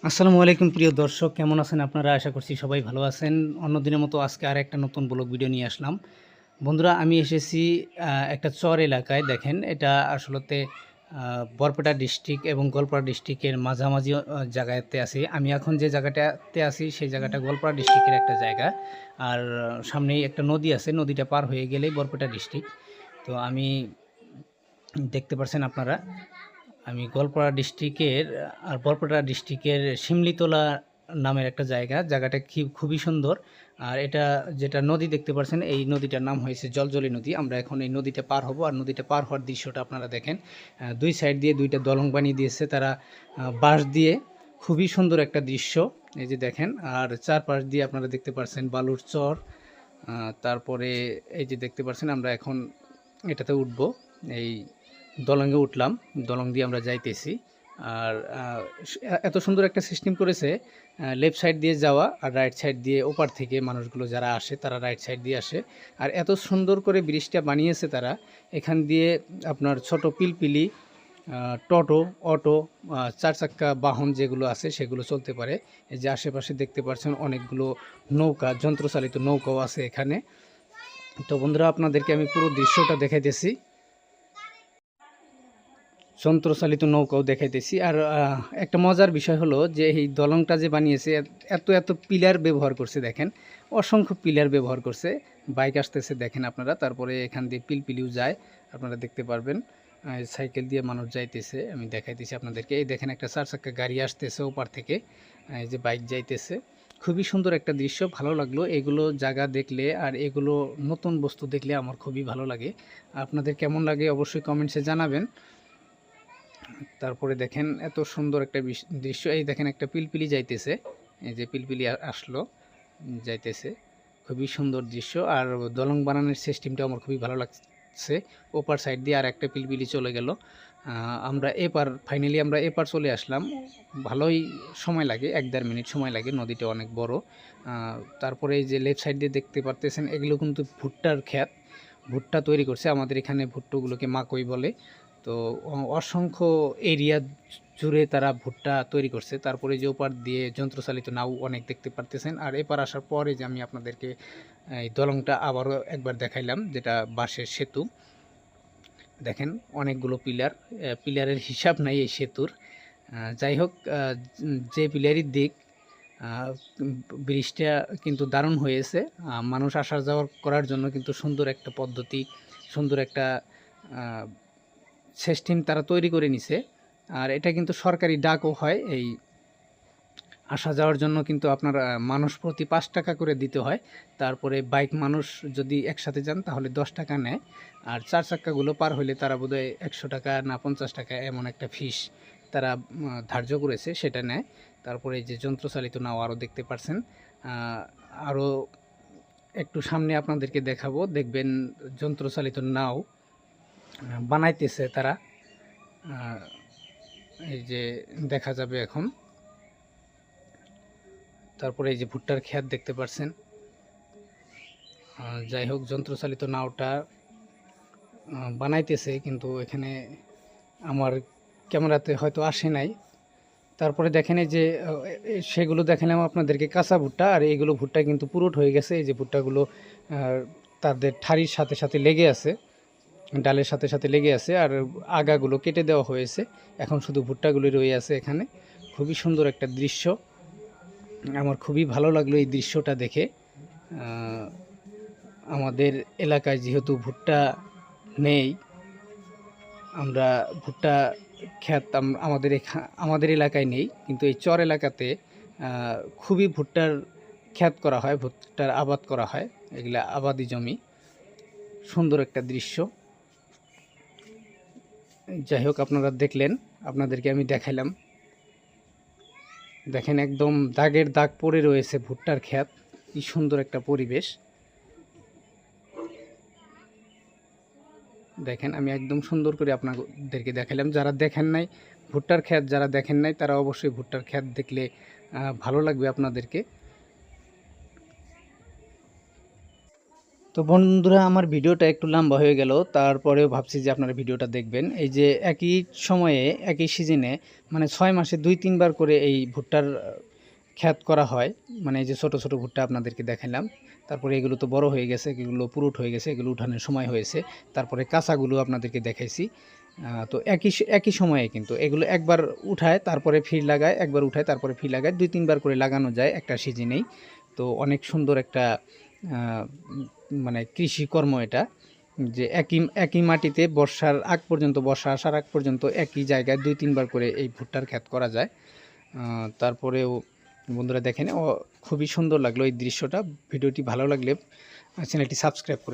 আসসালামু আলাইকুম প্রিয় দর্শক, কেমন আছেন আপনারা? আশা করছি সবাই ভালো আছেন। অন্য দিনের মতো আজকে আর একটা নতুন ব্লগ ভিডিও নিয়ে আসলাম। বন্ধুরা, আমি এসেছি একটা চর এলাকায়। দেখেন, এটা আসলতে বরপেটা ডিস্ট্রিক্ট এবং গোয়ালপাড়া ডিস্ট্রিক্টের মাঝামাঝি জায়গাতে আছি। আমি এখন যে জায়গাটাতে আছি সেই জায়গাটা গোয়ালপাড়া ডিস্ট্রিক্টের একটা জায়গা। আর সামনেই একটা নদী আছে, নদীটা পার হয়ে গেলেই বরপেটা ডিস্ট্রিক্ট। তো আমি দেখতে পাচ্ছেন আপনারা, আমি গোয়ালপাড়া ডিস্ট্রিক্টের আর বরপেটা ডিস্ট্রিক্টের শিমলিতলা নামের একটা জায়গাটা খুবই সুন্দর। আর এটা যেটা নদী দেখতে পাচ্ছেন, এই নদীটার নাম হয়েছে জলজলি নদী। আমরা এখন এই নদীটা পার হব, আর নদীটা পার হওয়ার দৃশ্যটা আপনারা দেখেন। দুই সাইড দিয়ে দুইটা দলং বানিয়ে দিয়েছে তারা বাঁশ দিয়ে। খুবই সুন্দর একটা দৃশ্য, এই যে দেখেন। আর চারপাশ দিয়ে আপনারা দেখতে পাচ্ছেন বালুর চর। তারপরে এই যে দেখতে পাচ্ছেন, আমরা এখন এটাতে উঠবো। এই দলঙে উঠলাম, দলং দিয়ে আমরা যাইতেছি। আর এত সুন্দর একটা সিস্টেম করেছে, লেফট সাইড দিয়ে যাওয়া আর রাইট সাইড দিয়ে ওপার থেকে মানুষগুলো যারা আসে তারা রাইট সাইড দিয়ে আসে। আর এত সুন্দর করে ব্রিজটা বানিয়েছে তারা। এখান দিয়ে আপনার ছোট পিলপিলি, টোটো, অটো, চার চাক্কা বাহন যেগুলো আছে সেগুলো চলতে পারে। এই যে আশেপাশে দেখতে পাচ্ছেন অনেকগুলো নৌকা, যন্ত্রচালিত নৌকাও আছে এখানে। তো বন্ধুরা, আপনাদেরকে আমি পুরো দৃশ্যটা দেখাইতেছি, যন্ত্রচালিত নৌকাও দেখাইতেছি। আর একটা মজার বিষয় হলো যে এই দলংটা যে বানিয়েছে, এত এত পিলার ব্যবহার করছে। দেখেন, অসংখ্য পিলার ব্যবহার করছে। বাইক আসতেছে দেখেন আপনারা, তারপরে এখান দিয়ে পিলপিলিও যায়, আপনারা দেখতে পারবেন। সাইকেল দিয়ে মানুষ যাইতেছে, আমি দেখাইতেছি আপনাদেরকে। এই দেখেন, একটা চার চাক্কা গাড়ি আসতেছে ওপার থেকে, এই যে বাইক যাইতেছে। খুবই সুন্দর একটা দৃশ্য, ভালো লাগলো এগুলো জায়গা দেখলে। আর এগুলো নতুন বস্তু দেখলে আমার খুবই ভালো লাগে। আপনাদের কেমন লাগে অবশ্যই কমেন্টসে জানাবেন। তারপরে দেখেন, এত সুন্দর একটা দৃশ্য। এই দেখেন, একটা পিলপিলি যাইতেছে, এই যে পিলপিলি আসলো, যাইতেছে। খুবই সুন্দর দৃশ্য। আর দলং বানানোর সিস্টেমটা আমার খুবই ভালো লাগছে। ওপার সাইড দিয়ে আর একটা পিলপিলি চলে গেল। আমরা ফাইনালি আমরা এপার চলে আসলাম। ভালোই সময় লাগে, 1-1.5 মিনিট সময় লাগে, নদীটা অনেক বড়। তারপরে এই যে লেফট সাইড দিয়ে দেখতে পারতেছেন, এগুলো কিন্তু ভুট্টার ক্ষেত। ভুট্টা তৈরি করছে, আমাদের এখানে ভুট্টোগুলোকে মাকই বলে। তো অসংখ্য এরিয়া জুড়ে তারা ভুট্টা তৈরি করছে। তারপরে যে ওপার দিয়ে যন্ত্রচালিত নাও অনেক দেখতে পারতেছেন। আর এপার আসার পরে যে আমি আপনাদেরকে এই দলংটা আবারও একবার দেখাইলাম, যেটা বাঁশের সেতু। দেখেন, অনেকগুলো পিলার, পিলারের হিসাব নাই এই সেতুর। যাই হোক, যে পিলারই দিক, ব্রিজটা কিন্তু দারুণ হয়েছে। মানুষ আসা যাওয়া করার জন্য কিন্তু সুন্দর একটা পদ্ধতি, সুন্দর একটা সিস্টেম তারা তৈরি করে নিছে। আর এটা কিন্তু সরকারি ডাকও হয়। এই আসা যাওয়ার জন্য কিন্তু আপনার মানুষ প্রতি 5 টাকা করে দিতে হয়। তারপরে বাইক মানুষ যদি একসাথে যান তাহলে 10 টাকা নেয়। আর চার চাক্কাগুলো পার হইলে তারা বোধহয় 100 টাকা না 50 টাকা এমন একটা ফিস তারা ধার্য করেছে, সেটা নেয়। তারপরে এই যে যন্ত্রচালিত নাও আরও দেখতে পাচ্ছেন। আরও একটু সামনে আপনাদেরকে দেখাবো, দেখবেন যন্ত্রচালিত নাও বানাইতেছে তারা। এই যে দেখা যাবে এখন। তারপরে এই যে ভুট্টার ক্ষেত দেখতে পাচ্ছেন। যাই হোক, যন্ত্রচালিত নাওটা বানাইতেছে, কিন্তু এখানে আমার ক্যামেরাতে হয়তো আসে নাই। তারপরে দেখেন, এই যে সেগুলো দেখালাম আপনাদেরকে কাঁচা ভুট্টা, আর এইগুলো ভুট্টা কিন্তু পুরোট হয়ে গেছে। এই যে ভুট্টাগুলো তাদের ঠারির সাথে সাথে লেগে আছে, ডালের সাথে সাথে লেগে আছে। আর আগাগুলো কেটে দেওয়া হয়েছে, এখন শুধু ভুট্টাগুলি রয়ে আছে এখানে। খুবই সুন্দর একটা দৃশ্য, আমার খুবই ভালো লাগলো এই দৃশ্যটা দেখে। আমাদের এলাকায় যেহেতু ভুট্টা নেই, আমরা ভুট্টা ক্ষেত আমাদের এলাকায় নেই, কিন্তু এই চর এলাকাতে খুবই ভুট্টার ক্ষেত করা হয়, ভুট্টার আবাদ করা হয়। এগুলা আবাদি জমি, সুন্দর একটা দৃশ্য। যাই হোক, আপনারা দেখলেন, আপনাদেরকে আমি দেখাইলাম। দেখেন, একদম দাগের দাগ পড়ে রয়েছে ভুট্টার ক্ষেত, কি সুন্দর একটা পরিবেশ। দেখেন, আমি একদম সুন্দর করে আপনাদেরকে দেখালাম। যারা দেখেন নাই ভুট্টার ক্ষেত, যারা দেখেন নাই তারা অবশ্যই ভুট্টার ক্ষেত দেখলে ভালো লাগবে আপনাদেরকে। তো তো বন্ধুরা আমার ভিডিওটা একটু লম্বা হয়ে গেল, তারপরেও ভাবছি যে আপনারা ভিডিওটা দেখবেন। এই যে একই সময়ে একই সিজনে মানে 6 মাসে 2-3 বার করে এই ভুট্টার ক্ষেত করা হয়। মানে এই যে ছোট ছোট ভুট্টা আপনাদেরকে দেখালাম, তারপরে এগুলো তো বড় হয়ে গেছে, এগুলো পুরুট হয়ে গেছে, এগুলো উঠানোর সময় হয়েছে, তারপরে কাঁচাগুলো আপনাদেরকে দেখাইছি। তো একই সময়ে কিন্তু এগুলো একবার উঠায় তারপরে ফির লাগায়, একবার উঠায় তারপরে ফির লাগায়, 2-3 বার করে লাগানো যায় একটা সিজনেই। তো অনেক সুন্দর একটা মানে কৃষিকর্ম এটা, যে একই মাটিতে বর্ষার আগ পর্যন্ত, বর্ষা আসার আগ পর্যন্ত একই জায়গায় 2-3 বার করে এই ভুট্টার ক্ষেত করা যায়। তারপরেও বন্ধুরা দেখেন, খুবই সুন্দর লাগলো এই দৃশ্যটা। ভিডিওটি ভালো লাগলে চ্যানেলটি সাবস্ক্রাইব করে